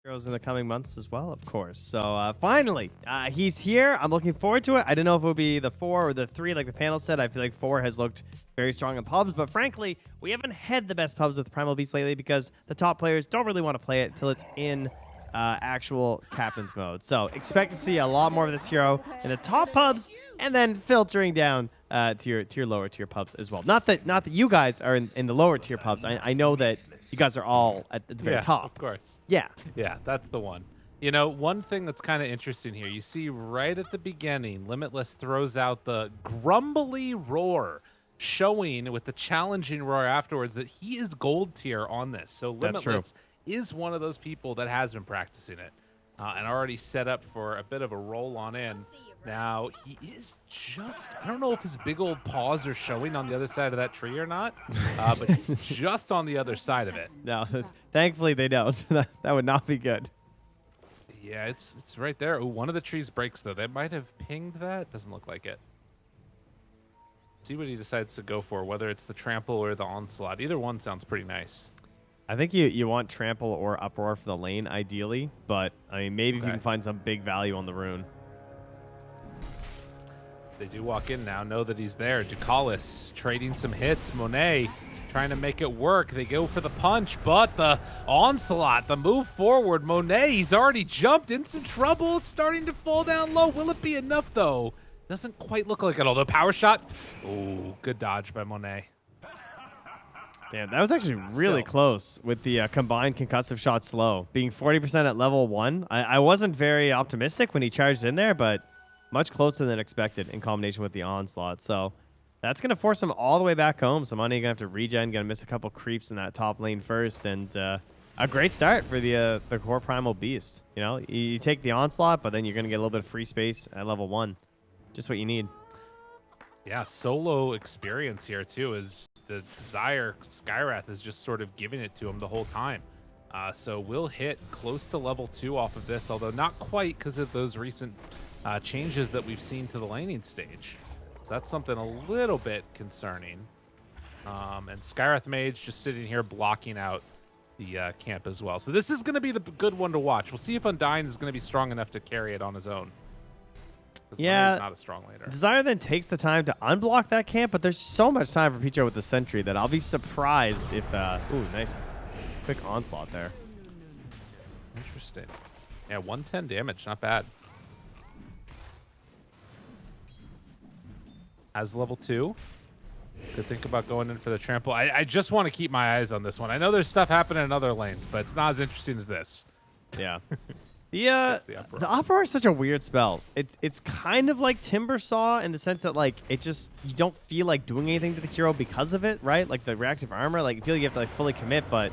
heroes in the coming months as well, of course. So finally, he's here. I'm looking forward to it. I don't know if it will be the 4 or the 3, like the panel said. I feel like 4 has looked very strong in pubs, but frankly, we haven't had the best pubs with Primal Beast lately because the top players don't really want to play it until it's in actual captain's mode. So expect to see a lot more of this hero in the top pubs and then filtering down to your lower tier pubs as well. Not that you guys are in the lower tier pubs. I know that you guys are all at the very top. Of course. Yeah. Yeah, that's the one. You know, one thing that's kind of interesting here, you see right at the beginning, Limitless throws out the grumbly roar, showing with the challenging roar afterwards that he is gold tier on this. So Limitless is one of those people that has been practicing it and already set up for a bit of a roll on in. Now, he is just, I don't know if his big old paws are showing on the other side of that tree or not, but he's just on the other side of it. No, thankfully they don't. That would not be good. Yeah, it's right there. Ooh, one of the trees breaks, though. They might have pinged that. Doesn't look like it. See what he decides to go for, whether it's the trample or the onslaught. Either one sounds pretty nice. I think you want trample or uproar for the lane, ideally. But, I mean, maybe if you can find some big value on the rune. They do walk in now, know that he's there. Ducalis trading some hits. Monet trying to make it work. They go for the punch, but the onslaught, the move forward. Monet, he's already jumped in some trouble. It's starting to fall down low. Will it be enough, though? Doesn't quite look like it, although power shot. Oh, good dodge by Monet. Damn, that was actually really close with the combined concussive shot slow. Being 40% at level 1. I wasn't very optimistic when he charged in there, but much closer than expected in combination with the onslaught. So that's going to force him all the way back home. So Money going to have to regen, going to miss a couple creeps in that top lane first. And a great start for the core Primal Beast. You know, you take the onslaught, but then you're going to get a little bit of free space at level 1. Just what you need. Yeah, solo experience here, too, is the Desire. Skywrath is just sort of giving it to him the whole time. So we'll hit close to level 2 off of this, although not quite because of those recent changes that we've seen to the laning stage. So that's something a little bit concerning. And Skywrath Mage just sitting here blocking out the camp as well. So this is going to be the good one to watch. We'll see if Undyne is going to be strong enough to carry it on his own. Yeah, not a strong laner. Desire then takes the time to unblock that camp, but there's so much time for Picho with the sentry that I'll be surprised if... ooh, nice. Quick onslaught there. Interesting. Yeah, 110 damage. Not bad. As level 2. Could think about going in for the trample. I just want to keep my eyes on this one. I know there's stuff happening in other lanes, but it's not as interesting as this. Yeah. The uproar is such a weird spell. It's kind of like Timbersaw in the sense that like you don't feel like doing anything to the hero because of it, right? Like the reactive armor, like you feel like you have to like fully commit, but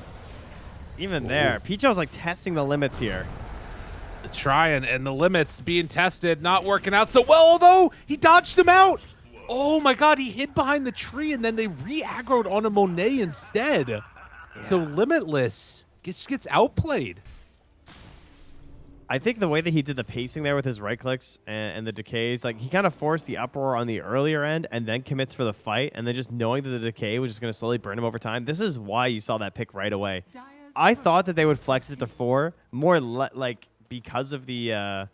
even there, Picho's like testing the limits here. Trying, and the limits being tested, not working out so well, although he dodged him out. Oh my god, he hid behind the tree and then they re-aggroed on a Monet instead. Yeah. So Limitless gets outplayed. I think the way that he did the pacing there with his right clicks and the decays, like he kind of forced the uproar on the earlier end and then commits for the fight, and then just knowing that the decay was just going to slowly burn him over time. This is why you saw that pick right away. I thought that they would flex it to 4 more like because of the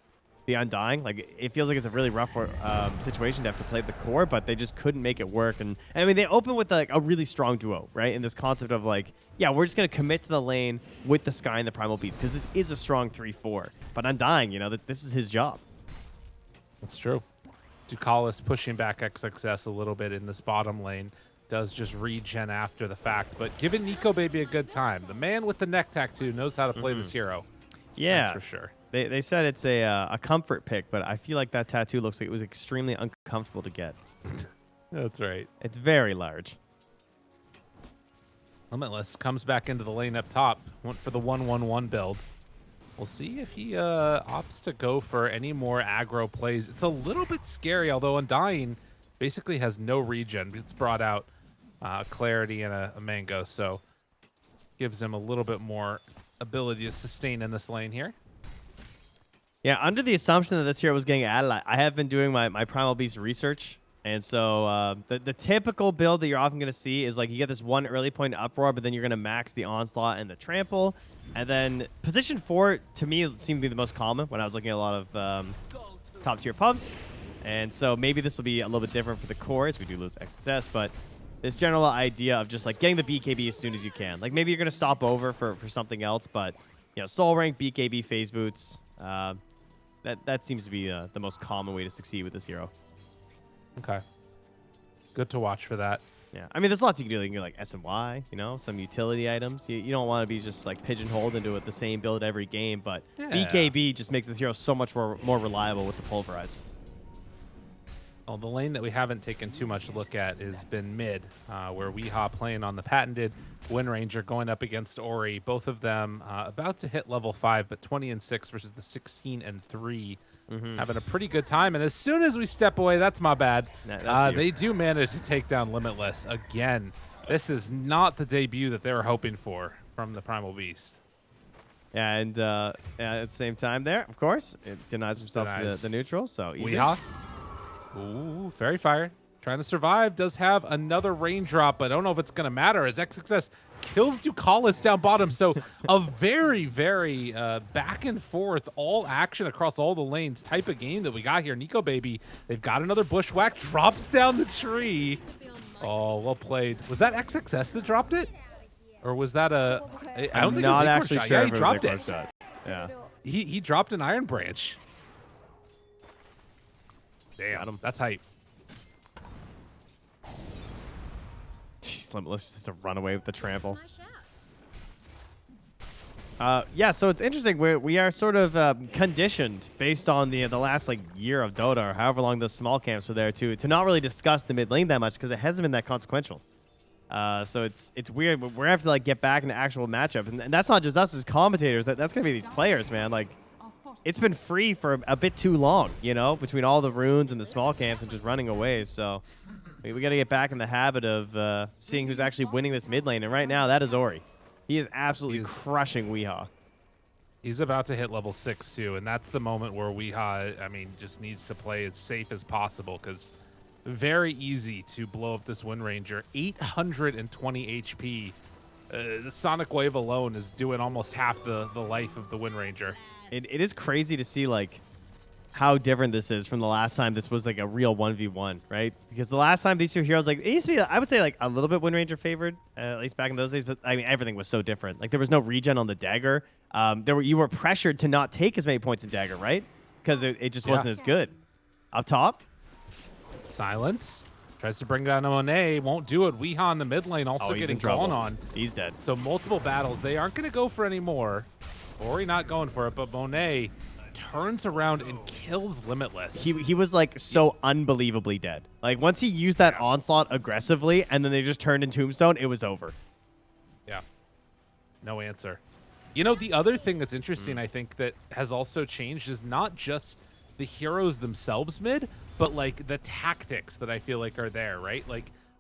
Undying. Like it feels like it's a really rough situation to have to play the core, but they just couldn't make it work. And I mean, they open with like a really strong duo, right? In this concept of like, yeah, we're just gonna commit to the lane with the Sky and the Primal Beast because this is a strong 3-4. But Undying, you know, that this is his job. That's true. Ducalis pushing back XXS a little bit in this bottom lane. Does just regen after the fact, but giving Nico Baby a good time. The man with the neck tattoo knows how to play this hero. Yeah, that's for sure. They said it's a comfort pick, but I feel like that tattoo looks like it was extremely uncomfortable to get. That's right. It's very large. Limitless comes back into the lane up top. Went for the 1-1-1 build. We'll see if he opts to go for any more aggro plays. It's a little bit scary, although Undying basically has no regen. It's brought out Clarity and a Mango, so gives him a little bit more ability to sustain in this lane here. Yeah, under the assumption that this hero was getting added, I have been doing my Primal Beast research And so the typical build that you're often going to see is like you get this one early point uproar, but then you're going to max the onslaught and the trample. And then position 4, to me, seemed to be the most common when I was looking at a lot of top tier pubs. And so maybe this will be a little bit different for the cores. We do lose XSS, but this general idea of just like getting the BKB as soon as you can. Like maybe you're going to stop over for something else, but soul rank, BKB, phase boots, that seems to be the most common way to succeed with this hero. Okay. Good to watch for that. Yeah, I mean, there's lots you can do. You can do like SMY, some utility items. You don't want to be just like pigeonholed into the same build every game, but Yeah. BKB just makes this hero so much more reliable with the pulverize. Well, the lane that we haven't taken too much look at has been mid, where Weehaw playing on the patented Wind Ranger going up against Ori. Both of them about to hit level 5, but 20-6 versus the 16-3. Having a pretty good time. And as soon as we step away, that's my bad. They do manage to take down Limitless again. This is not the debut that they were hoping for from the Primal Beast. Yeah, and at the same time there, of course, it denies himself the neutral, so easy. Weehaw. Ooh, Fairy Fire. Trying to survive. Does have another raindrop, but I don't know if it's going to matter as XXS kills Ducalis down bottom. So a very, very back and forth, all action across all the lanes type of game that we got here. Nico Baby, they've got another bushwhack, drops down the tree. Oh, well played. Was that XXS that dropped it? Or was that a... I don't think it was an Acorn shot. Sure Yeah, he dropped it. Shot. Yeah. He dropped an Iron Branch. Damn, that's hype. Jeez, Limitless just to run away with the trample. Yeah, so it's interesting. We are sort of conditioned based on the last year of Dota or however long those small camps were there to not really discuss the mid lane that much because it hasn't been that consequential. So it's weird. We're gonna have to get back into actual matchup, and that's not just us as commentators. That's gonna be these players, man. It's been free for a bit too long, between all the runes and the small camps and just running away. So we got to get back in the habit of seeing who's actually winning this mid lane. And right now, that is Ori. He is absolutely crushing Weehaw. He's about to hit level 6 too, and that's the moment where Weehaw, just needs to play as safe as possible because very easy to blow up this Wind Ranger. 820 HP. The Sonic Wave alone is doing almost half the life of the Wind Ranger. It is crazy to see how different this is from the last time this was a real 1v1, right? Because the last time these two heroes it used to be, I would say a little bit Wind Ranger favored, at least back in those days, but everything was so different. There was no regen on the dagger. You were pressured to not take as many points in dagger, right? Because it just wasn't as good. Up top, Silence. Tries to bring down a Monet. Won't do it. Weehaw in the mid lane also getting gone on. He's dead. So multiple battles. They aren't going to go for any more. Ori not going for it, but Monet turns around and kills Limitless. He was so unbelievably dead. Once he used that onslaught aggressively and then they just turned in Tombstone, it was over. Yeah. No answer. The other thing that's interesting, I think, that has also changed is not just the heroes themselves mid, but the tactics that I feel are there, right?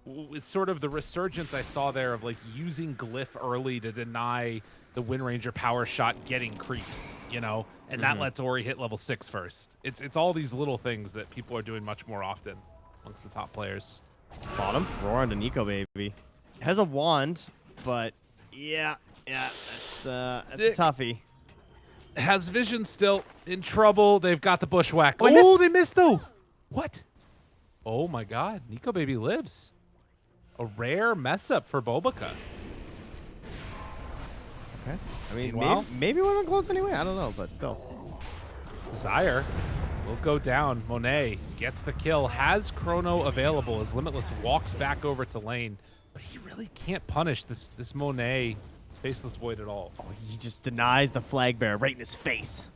It's sort of the resurgence I saw there of using Glyph early to deny the Wind Ranger power shot getting creeps, and that lets Ori hit level 6 first. It's all these little things that people are doing much more often amongst the top players. Bottom, roar onto Nico Baby. Has a wand, but yeah, that's a toughie. Has vision still in trouble. They've got the bushwhack. Oh, they missed though. What? Oh my God, Nico Baby lives. A rare mess up for Bobica. Okay. Maybe we went close anyway. I don't know, but still. Zyre will go down. Monet gets the kill. Has Chrono available as Limitless walks back over to lane. But he really can't punish this Monet Faceless Void at all. Oh, he just denies the flag bearer right in his face.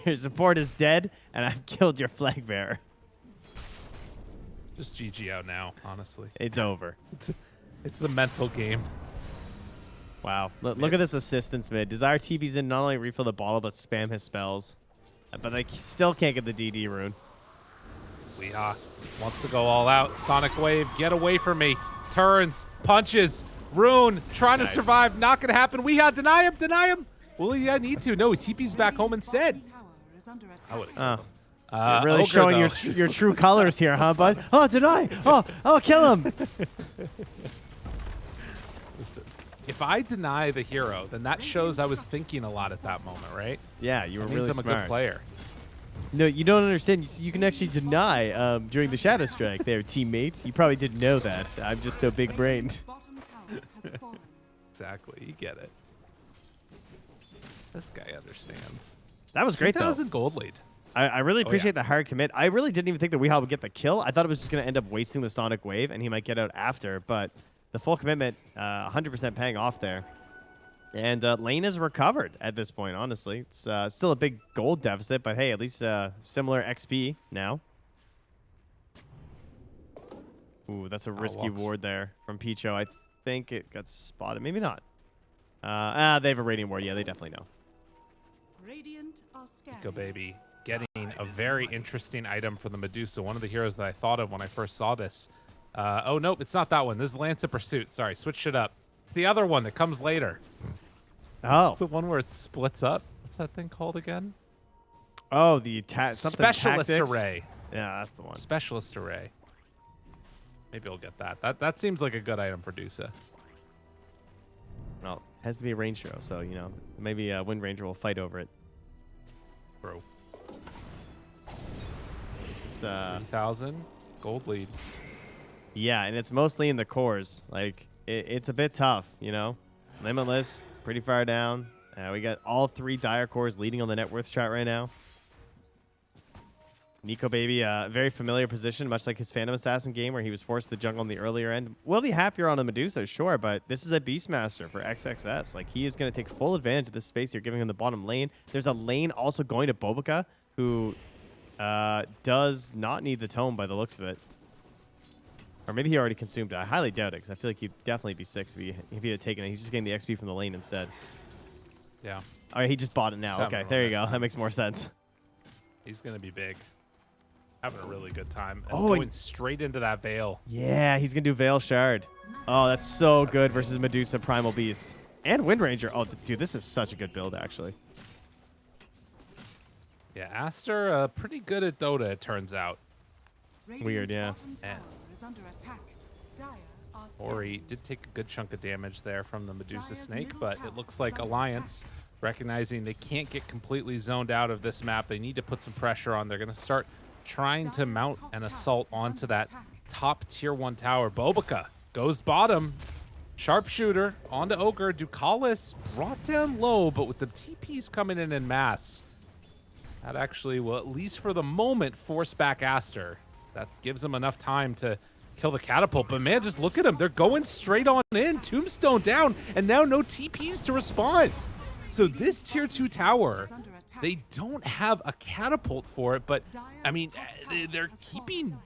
Your support is dead, and I've killed your flag bearer. Just GG out now, honestly. It's over. It's the mental game. Wow. Look at this assistance mid. Desire TB's in not only refill the bottle, but spam his spells. But I still can't get the DD rune. Weehaw wants to go all out. Sonic Wave, get away from me. Turns, punches, rune, trying to survive. Not going to happen. Weehaw, deny him, deny him. Will he need to? No, he TP's back home instead. I would have killed him. You're really Ogre, showing though. your true colors here, huh, bud? Oh, deny! Oh, kill him! Listen, if I deny the hero, then that shows I was thinking a lot at that moment, right? Yeah, you were That really means I'm smart. a good player. No, you don't understand. You can actually deny during the Shadow Strike there, teammate. You probably didn't know that. I'm just so big-brained. Exactly, you get it. This guy understands. That was great, though. 2,000 gold lead. I really Oh, appreciate yeah. the hard commit. I really didn't even think that Weehaw would get the kill. I thought it was just going to end up wasting the Sonic Wave, and he might get out after. But the full commitment, 100% paying off there. And lane is recovered at this point, honestly. It's still a big gold deficit, but hey, at least similar XP now. Ooh, that's a risky ward there from Picho. I think it got spotted. Maybe not. They have a Radiant ward. Yeah, they definitely know. Radiant are scary. Go, baby. Getting a very interesting item for the Medusa. One of the heroes that I thought of when I first saw this. Oh, nope, it's not that one. This is Lance of Pursuit. Sorry, switched it up. It's the other one that comes later. Oh. It's the one where it splits up. What's that thing called again? Oh, the Specialist tactics. Array. Yeah, that's the one. Specialist Array. Maybe I'll get that. That seems like a good item for Dusa. Well, it has to be a range hero, so, you know, maybe Wind Ranger will fight over it. Bro. It's, 3,000 gold lead. yeah, and it's mostly in the cores. Like, it's a bit tough, you know? Limitless, pretty far down. We got all 3 Dire cores leading on the net worth chart right now. Nico Baby, very familiar position, much like his Phantom Assassin game where he was forced to jungle on the earlier end. We'll be happier on a Medusa, sure, but this is a Beastmaster for XXS. Like, he is going to take full advantage of this space you're giving him the bottom lane. There's a lane also going to Bobica, who does not need the tome by the looks of it. Or maybe he already consumed it. I highly doubt it, because I feel like he'd definitely be 6 if he had taken it. He's just getting the XP from the lane instead. Yeah. Oh, he just bought it now. Okay, there you go. That makes more sense. He's going to be big. Having a really good time. And Oh, going straight into that Veil. Yeah, he's going to do Veil Shard. Oh, that's so good versus Medusa Primal Beast. And Wind Ranger. Oh, dude, this is such a good build, actually. Yeah, Aster, pretty good at Dota, it turns out. Weird, yeah. Ori did take a good chunk of damage there from the Medusa Snake, but it looks like Alliance, recognizing they can't get completely zoned out of this map, they need to put some pressure on. They're going to start trying to mount an assault onto that top tier 1 tower. Bobica goes bottom. Sharpshooter onto Ogre. Ducalis brought down low, but with the TPs coming in mass, that actually will, at least for the moment, force back Aster. That gives them enough time to kill the catapult. But man, just look at them. They're going straight on in. Tombstone down, and now no TPs to respond. So this tier 2 tower, they don't have a catapult for it, but I mean, they're keeping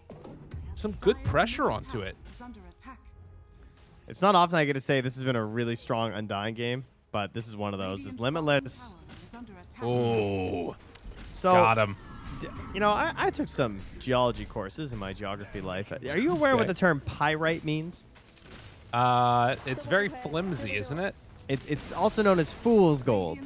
some good pressure onto it. It's not often I get to say this has been a really strong Undying game, but this is one of those. It's Limitless. Oh, So, got him. You know, I took some geology courses in my geography life. Are you aware what the term pyrite means? It's very flimsy, isn't it? It's also known as fool's gold.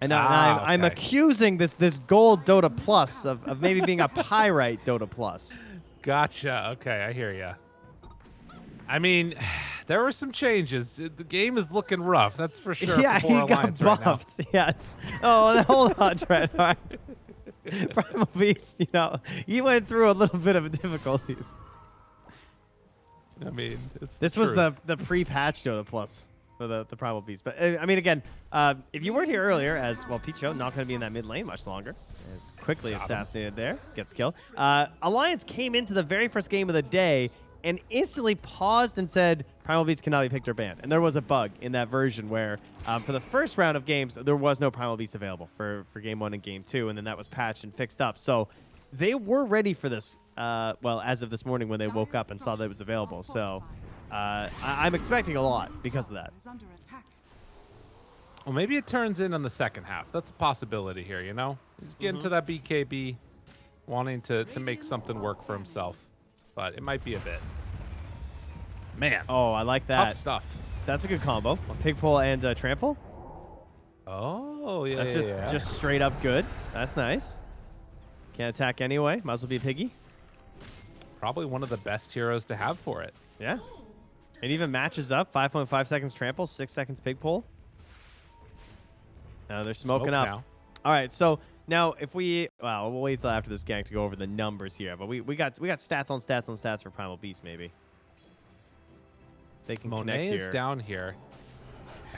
And I'm okay. accusing this gold Dota Plus of maybe being a pyrite Dota Plus. Gotcha. Okay, I hear ya. I mean, there were some changes. The game is looking rough, that's for sure. Yeah, for he got Alliance right now. buffed. Yeah. Hold on, Trent. All right. Primal Beast, you know, he went through a little bit of difficulties. I mean, This was the pre-patch Dota Plus for the Primal Beast. But, I mean, again, if you weren't here earlier, as, well, Picho, not going to be in that mid lane much longer. Is quickly assassinated there. Gets killed. Alliance came into the very first game of the day and instantly paused and said, Primal Beast cannot be picked or banned. And there was a bug in that version where for the first round of games, there was no Primal Beast available for Game 1 and Game 2, and then that was patched and fixed up. So they were ready for this, well, as of this morning when they woke up and saw that it was available. So I'm expecting a lot because of that. Well, maybe it turns in on the second half. That's a possibility here, you know? He's getting to that BKB, wanting to make something work for himself. But it might be a bit. Man. Oh, I like that. Tough stuff. That's a good combo. Pig pull and trample. Oh, yeah, That's just straight up good. That's nice. Can't attack anyway. Might as well be a piggy. Probably one of the best heroes to have for it. Yeah. It even matches up. 5.5 seconds trample, 6 seconds pig pull. They're smoking Smoke up. now. All right, so now if we, well, we'll wait till after this gank to go over the numbers here, but we got stats on stats on stats for Primal Beast maybe. They can Monet connect is here. down here.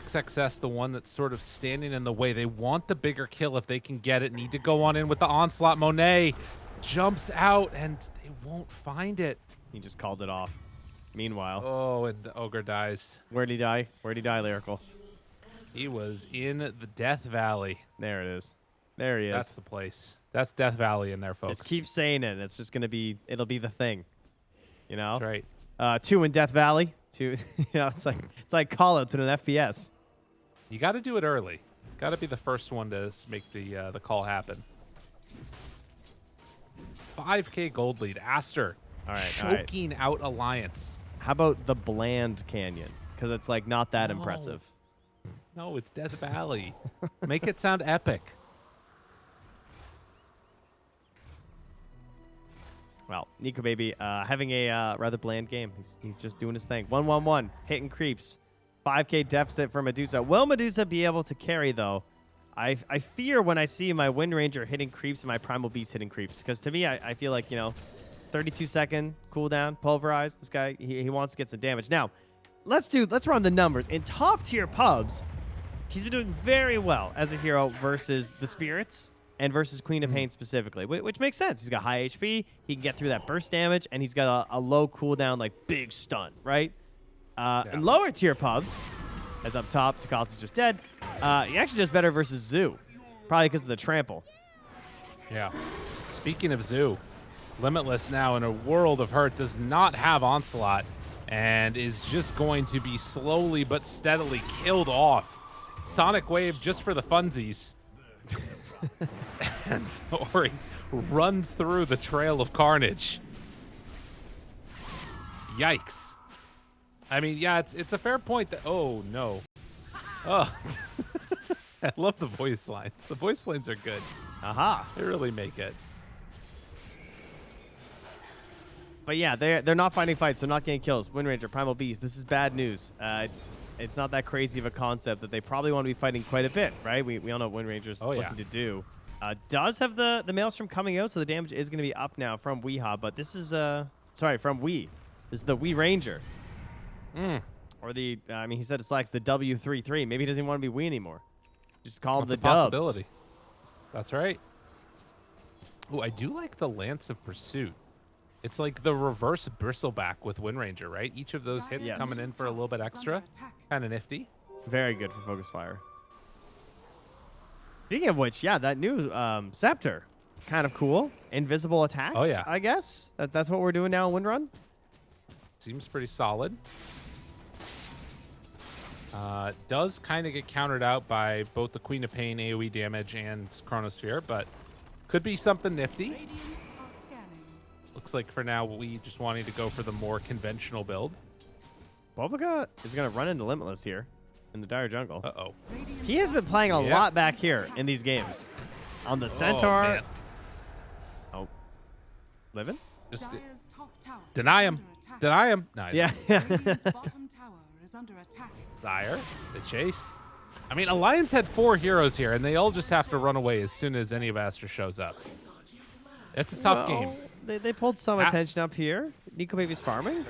XXS, the one that's sort of standing in the way. They want the bigger kill if they can get it. Need to go on in with the onslaught. Monet jumps out, and they won't find it. He just called it off. Meanwhile, Oh, and the ogre dies. where'd he die? Where'd he die, Lyrical? He was in the Death Valley. There it is. There he is. That's the place. That's Death Valley in there, folks. Just keep saying it. It's just gonna be. It'll be the thing. You know. That's right. 2 in Death Valley. 2. You know, it's like call outs in an FPS. You got to do it early. Got to be the first one to make the call happen. 5K gold lead. Aster All right. All right. choking out Alliance. How about the Bland Canyon? Because it's like not that No. impressive. No, it's Death Valley. Make it sound epic. Well, Nico Baby having a rather bland game. He's just doing his thing. 1-1-1, hitting creeps. 5K deficit for Medusa. Will Medusa be able to carry, though? I fear when I see my Wind Ranger hitting creeps and my Primal Beast hitting creeps. Because to me, I feel like, 32-second cooldown, pulverize. This guy, he wants to get some damage. Now, let's run the numbers. In top-tier pubs, he's been doing very well as a hero versus the Spirits. And versus Queen of Pain specifically, which makes sense. He's got high HP, he can get through that burst damage, and he's got a low cooldown, like big stun, right? In lower tier pubs, as up top, Tukas is just dead, he actually does better versus Zoo, probably because of the trample. Yeah. Speaking of Zoo, Limitless now in a world of hurt does not have Onslaught and is just going to be slowly but steadily killed off. Sonic Wave just for the funsies. And Ori runs through the trail of carnage. Yikes. I mean, yeah, it's a fair point that, oh, no. Oh, I love the voice lines. The voice lines are good. Aha. They really make it. But yeah, they're not finding fights. They're not getting kills. Wind Ranger, Primal Beast. This is bad news. It's not that crazy of a concept that they probably want to be fighting quite a bit, right? We all know what Wind Ranger's looking to do. Does have the Maelstrom coming out, so the damage is going to be up now from Weehaw. But this is from Wee. This is the Wee Ranger. Or the he said it's like the W33. Maybe he doesn't want to be Wee anymore. Just call him the That's a Dubs. possibility. That's right. Oh, I do like the Lance of Pursuit. It's like the reverse bristleback with Wind Ranger, right? Each of those hits Yes. coming in for a little bit extra. Kind of nifty. Very good for Focus Fire. Speaking of which, yeah, that new Scepter, kind of cool. Invisible attacks, Oh, yeah. I guess. That's what we're doing now in Windrun. Seems pretty solid. Does kind of get countered out by both the Queen of Pain AoE damage and Chronosphere, but could be something nifty. Radiant are scanning. Looks like for now we just wanting to go for the more conventional build. Bulbaga is going to run into Limitless here in the Dire Jungle. Uh-oh. Radiant He has been playing a Yeah. lot back here in these games. On the Centaur. man. Oh. Living? Just Dire's top tower deny is him. under attack. Deny him. No, Yeah. Radiant's bottom tower is under attack. Sire, the chase. I mean, Alliance had 4 heroes here, and they all just have to run away as soon as any of Aster shows up. It's a tough game. They pulled some attention up here. Nico Baby's farming.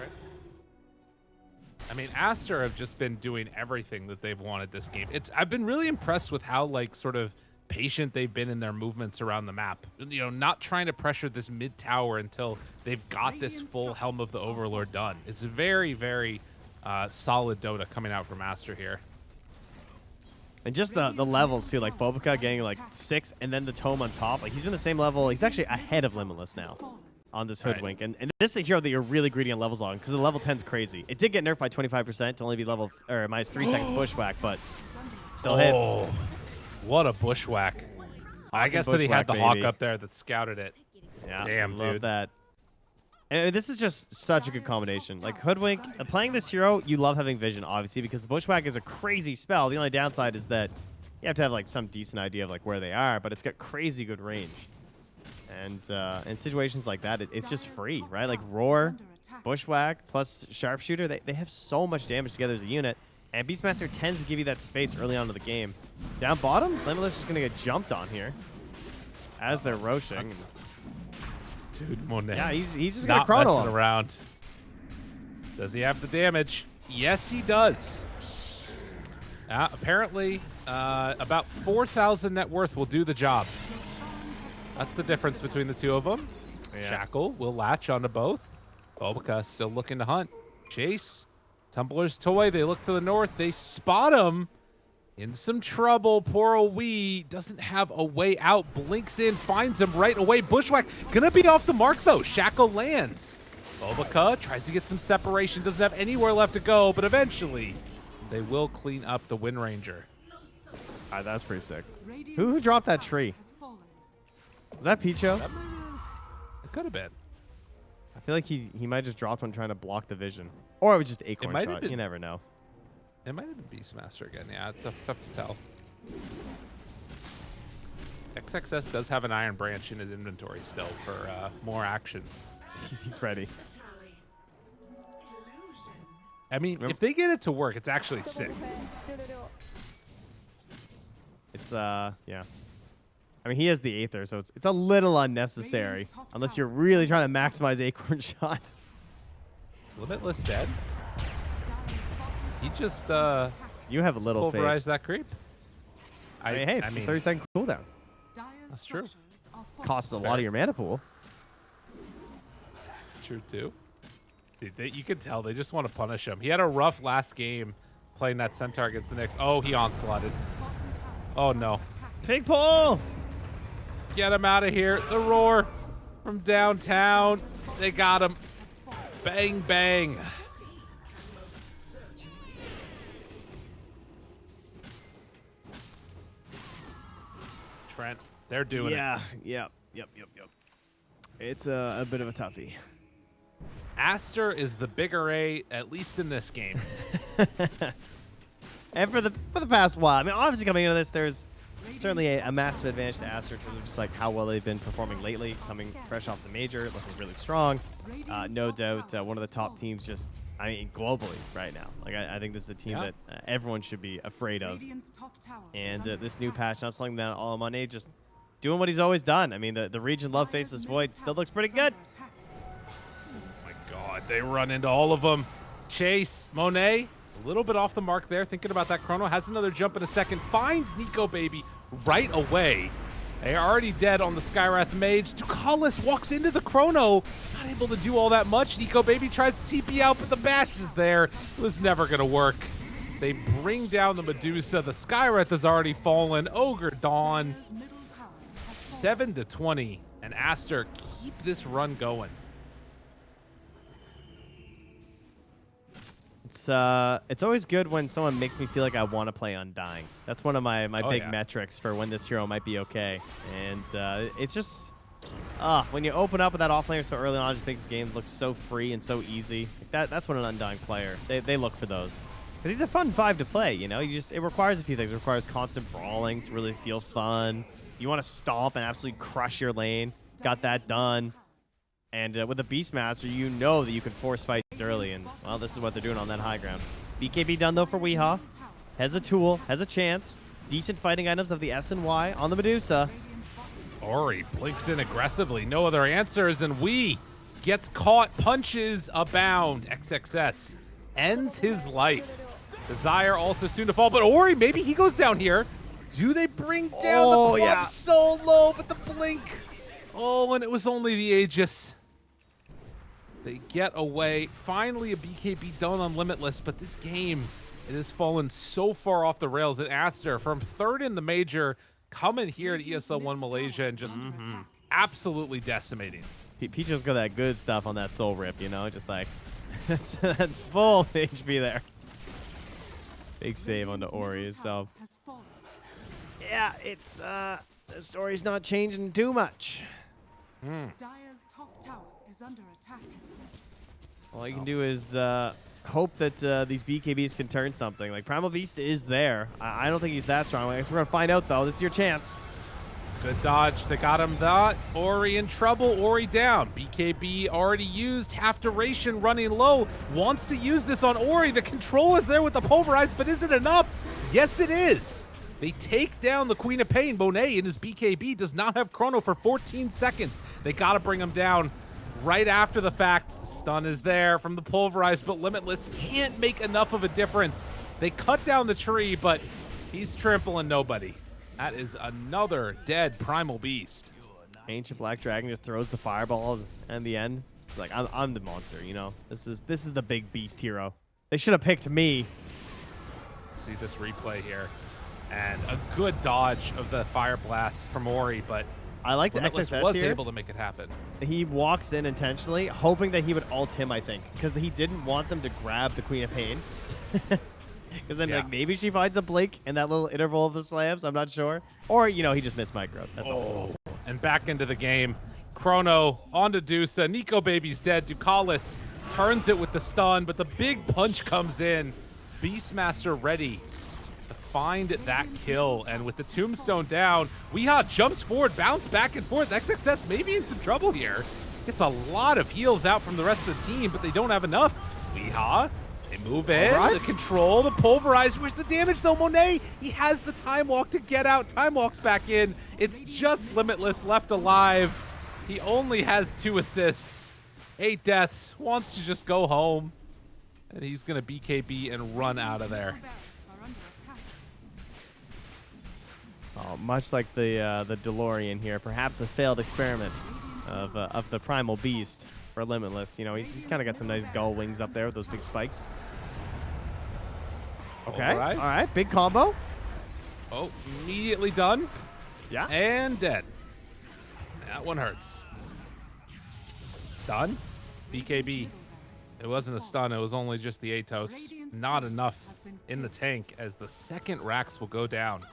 I mean, Aster have just been doing everything that they've wanted this game. I've been really impressed with how, like, sort of patient they've been in their movements around the map. Not trying to pressure this mid tower until they've got this full Helm of the Overlord done. It's very, very solid Dota coming out from Aster here. And just the levels, too. Like, Bulbaga getting, like, 6, and then the Tome on top. Like, he's been the same level. He's actually ahead of Limitless now on this Hoodwink. And this is a hero that you're really greedy on levels on, because the level 10's crazy. It did get nerfed by 25% to only be level, or minus 3 seconds Bushwhack, but still hits. Oh, what a bushwhack. I guess that he had the Bushwhack, Hawk up there that scouted it. Yeah, Damn, love dude. that. And this is just such a good combination. Like, Hoodwink, playing this hero, you love having vision, obviously, because the Bushwhack is a crazy spell. The only downside is that you have to have, like, some decent idea of, like, where they are, but it's got crazy good range. And in situations like that, it's just free, right? Like Roar, Bushwhack, plus Sharpshooter, they have so much damage together as a unit. And Beastmaster tends to give you that space early on in the game. Down bottom, Limitless is going to get jumped on here as they're roaching. Dude, Monet. Yeah, he's just going to not chrono messing him. around. Does he have the damage? Yes, he does. Apparently, about 4,000 net worth will do the job. That's the difference between the two of them. Yeah. Shackle will latch onto both. Bobica still looking to hunt. Chase, Tumbler's Toy, they look to the north. They spot him. In some trouble. Poor Wee doesn't have a way out. Blinks in, finds him right away. Bushwhack gonna be off the mark though. Shackle lands. Bobica tries to get some separation. Doesn't have anywhere left to go, but eventually they will clean up the Wind Ranger. That's pretty sick. Who dropped that tree? Was that Picho? It could have been. I feel like he might just dropped one trying to block the vision. Or it was just Acorn might have shot. been. You never know. It might have been Beastmaster again. Yeah, it's tough to tell. XXS does have an Iron Branch in his inventory still for more action. He's ready. I mean, if they get it to work, it's actually sick. It's yeah. I mean, he has the Aether, so it's a little unnecessary unless you're really trying to maximize Acorn shot. Is Limitless dead? He just You have a little faith. pulverized that creep. I mean, hey, it's a 30-second cooldown. That's true. Costs a lot of your mana pool. That's true too. Dude, you can tell they just want to punish him. He had a rough last game playing that Centaur against the Knicks. Oh, he onslaughted. Oh no. Pig pull! Get him out of here. The Roar from downtown. They got him. Bang, bang. Trent, they're doing it. Yep. It's a bit of a toughie. Aster is the bigger A, at least in this game. And for the past while, I mean, obviously coming into this, there's certainly a massive advantage to Aster in terms of just like how well they've been performing lately, coming fresh off the major, looking really strong. No doubt, one of the top teams just, I mean, globally right now. Like I think this is a team that everyone should be afraid of. And this new patch, not slowing down all Monet, just doing what he's always done. I mean, the region love Faceless Void still looks pretty good. God, they run into all of them. Chase, Monet, a little bit off the mark there, thinking about that chrono. Has another jump in a second. Finds Nico Baby right away. They are already dead on the Skywrath Mage. Ducalis walks into the chrono. Not able to do all that much. Nico Baby tries to TP out, but the bash is there. It was never going to work. They bring down the Medusa. The Skywrath has already fallen. Ogre Dawn. 7-20. And Aster keep this run going. It's always good when someone makes me feel like I want to play Undying. That's one of my big metrics for when this hero might be okay. And it's just when you open up with that offlaner so early on, it just makes the game look so free and so easy. Like that's what an Undying player they look for those. Because he's a fun 5 to play. You know, it requires a few things. It requires constant brawling to really feel fun. You want to stomp and absolutely crush your lane. Got that done. And with a Beastmaster, you know that you can force fights early, and, well, this is what they're doing on that high ground. BKB done, though, for Weehaw. Has a tool, has a chance. Decent fighting items of the S and Y on the Medusa. Ori blinks in aggressively. No other answers, and Wee gets caught. Punches abound. XXS ends his life. Desire also soon to fall, but Ori, maybe he goes down here. Do they bring down the club so low, but the blink? Oh, and it was only the Aegis. They get away. Finally, a BKB done on Limitless, but this game, it has fallen so far off the rails that Aster, from third in the major, coming here at ESL One Malaysia and just absolutely decimating. Picho's got that good stuff on that soul rip, you know, just like, that's full HP there. Big save on the Ori, so. Yeah, it's, the story's not changing too much. Dire's top tower is under attack. All you can do is hope that these BKBs can turn something. Like, Primal Beast is there. I don't think he's that strong. I guess we're going to find out, though. This is your chance. Good dodge. They got him that. Ori in trouble. Ori down. BKB already used. Half duration running low. Wants to use this on Ori. The control is there with the pulverize, but is it enough? Yes, it is. They take down the Queen of Pain. Monet in his BKB does not have chrono for 14 seconds. They got to bring him down right after the fact. The stun is there from the pulverize, but Limitless can't make enough of a difference. They cut down the tree, but he's trampling nobody. That is another dead Primal Beast. Ancient Black Dragon just throws the fireball in the end. It's like, I'm the monster, you know? This is the big beast hero. They should have picked me. See this replay here. And a good dodge of the Fire Blast from Ori, but I like the Limitless XSS was here. able to make it happen. He walks in intentionally, hoping that he would ult him, I think, because he didn't want them to grab the Queen of Pain. Because then, like, maybe she finds a blink in that little interval of the slams. I'm not sure. Or, you know, he just missed micro. That's also possible. And back into the game. Chrono onto Dusa. Nico Baby's dead. Ducalis turns it with the stun, but the big punch comes in. Beastmaster ready to find that kill. And with the tombstone down, Weeha jumps forward, bounce back and forth. XXS may be in some trouble here. Gets a lot of heals out from the rest of the team, but they don't have enough. Weeha. They move in, Pulverize? the control, the pulverize. Where's the damage though? Monet, he has the time walk to get out. Time walks back in. It's just Limitless left alive. He only has 2 assists, 8 deaths, wants to just go home. And he's gonna BKB and run out of there. Barracks are under attack. Oh, much like the DeLorean here, perhaps a failed experiment of the Primal Beast for Limitless. You know, he's kind of got some nice gull wings up there with those big spikes. Okay, Pulverize. all right, big combo. Oh, immediately done Yeah. and dead. That one hurts. Stun, BKB. It wasn't a stun, it was only just the Atos. Not enough in the tank as the second Rax will go down.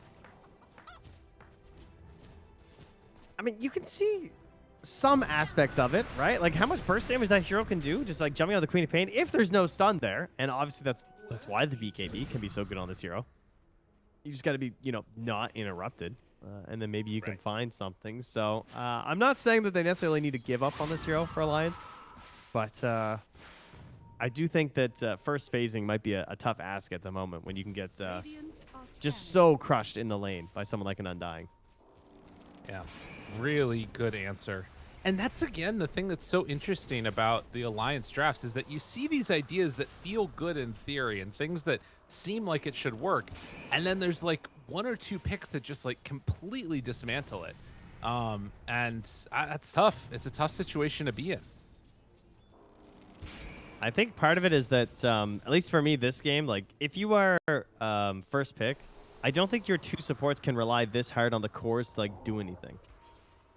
I mean, you can see some aspects of it, right? Like how much burst damage that hero can do, just like jumping on the Queen of Pain, if there's no stun there. And obviously that's why the BKB can be so good on this hero. You just got to be, you know, not interrupted. And then maybe you can find something. So I'm not saying that they necessarily need to give up on this hero for Alliance. But I do think that first phasing might be a tough ask at the moment when you can get Radiant are just scanning. so crushed in the lane by someone like an Undying. Yeah, really good answer. And that's, again, the thing that's so interesting about the Alliance drafts is that you see these ideas that feel good in theory and things that seem like it should work. And then there's like 1 or 2 picks that just like completely dismantle it. That's tough. It's a tough situation to be in. I think part of it is that, at least for me, this game, like, if you are first pick, I don't think your 2 supports can rely this hard on the cores to, like, do anything.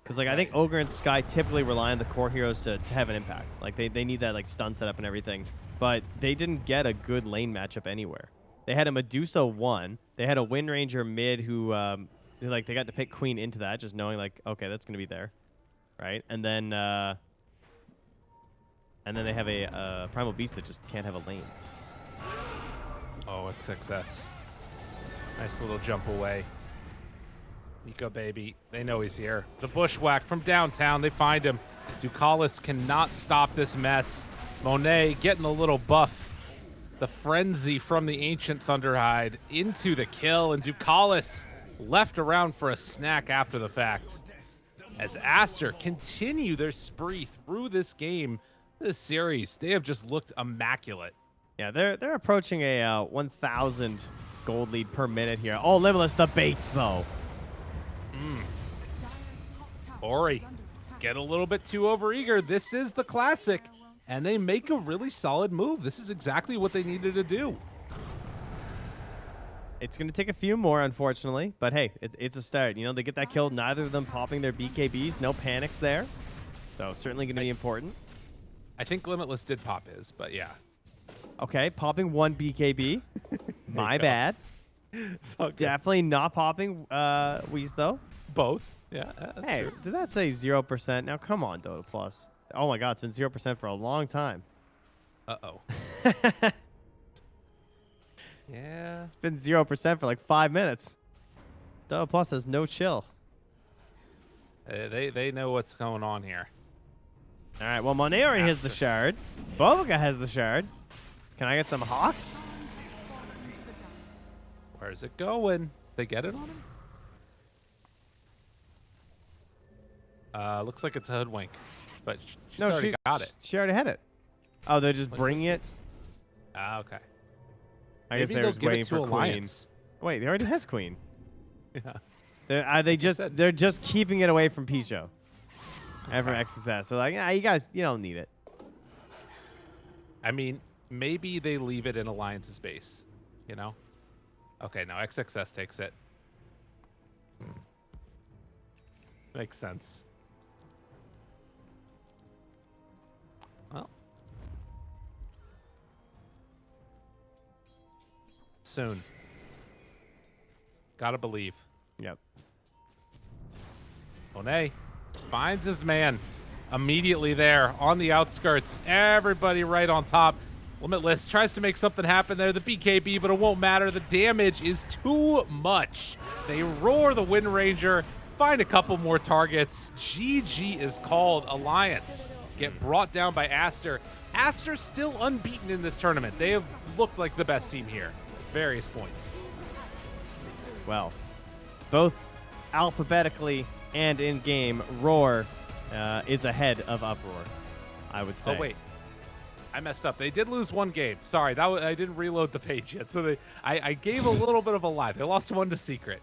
Because, like, I think Ogre and Sky typically rely on the core heroes to have an impact. Like, they need that, like, stun setup and everything. But they didn't get a good lane matchup anywhere. They had a Medusa 1. They had a Wind Ranger mid who like, they got to pick Queen into that, just knowing, like, okay, that's going to be there. Right? And then they have a Primal Beast that just can't have a lane. Oh, XXS. Nice little jump away. Nico Baby, they know he's here. The Bushwhack from downtown, they find him. Ducalis cannot stop this mess. Monet getting a little buff. The frenzy from the Ancient Thunderhide into the kill, and Ducalis left around for a snack after the fact. As Aster continue their spree through this game, this series, they have just looked immaculate. Yeah, they're approaching a 1,000 gold lead per minute here. Oh, Limitless, the baits, though. Dire's top tower Ori, is under attack. get a little bit too overeager. This is the classic, and they make a really solid move. This is exactly what they needed to do. It's going to take a few more, unfortunately. But, hey, it's a start. You know, they get that kill, neither of them popping their BKBs. No panics there. So, certainly going to be important. I think Limitless did pop his, but yeah. Okay, popping 1 BKB. My bad. So good. Definitely not popping Wheeze, though. Both. Yeah. That's Hey, true. did that say 0%? Now, come on, Dota Plus. Oh, my God, it's been 0% for a long time. Uh-oh. Yeah. It's been 0% for like 5 minutes. Dota Plus has no chill. They know what's going on here. All right, well, Monet already has the Aster. shard. Bovica has the shard. Can I get some Hawks? Where's it going? They get it on him? Looks like it's a hoodwink, but she's already got it. She already had it. Oh, they're just bringing it? Ah, okay. I guess Maybe they're they'll just give waiting it to for Queen. Alliance. Wait, they already has Queen. Yeah. They're just keeping it away from Picho. And from Okay. XSS. So like, you guys, you don't need it. I mean, maybe they leave it in Alliance's base, you know? Okay, no, XXS takes it. Makes sense. Well. Soon. Gotta believe. Yep. Monet finds his man immediately there on the outskirts. Everybody right on top. Limitless tries to make something happen there. The BKB, but it won't matter. The damage is too much. They roar the Wind Ranger, find a couple more targets. GG is called. Alliance get brought down by Aster. Aster still unbeaten in this tournament. They have looked like the best team here at various points. Well, both alphabetically and in game, Roar is ahead of Uproar, I would say. Oh, wait. I messed up. They did lose one game. Sorry, I didn't reload the page yet. So I gave a little bit of a lie. They lost one to Secret.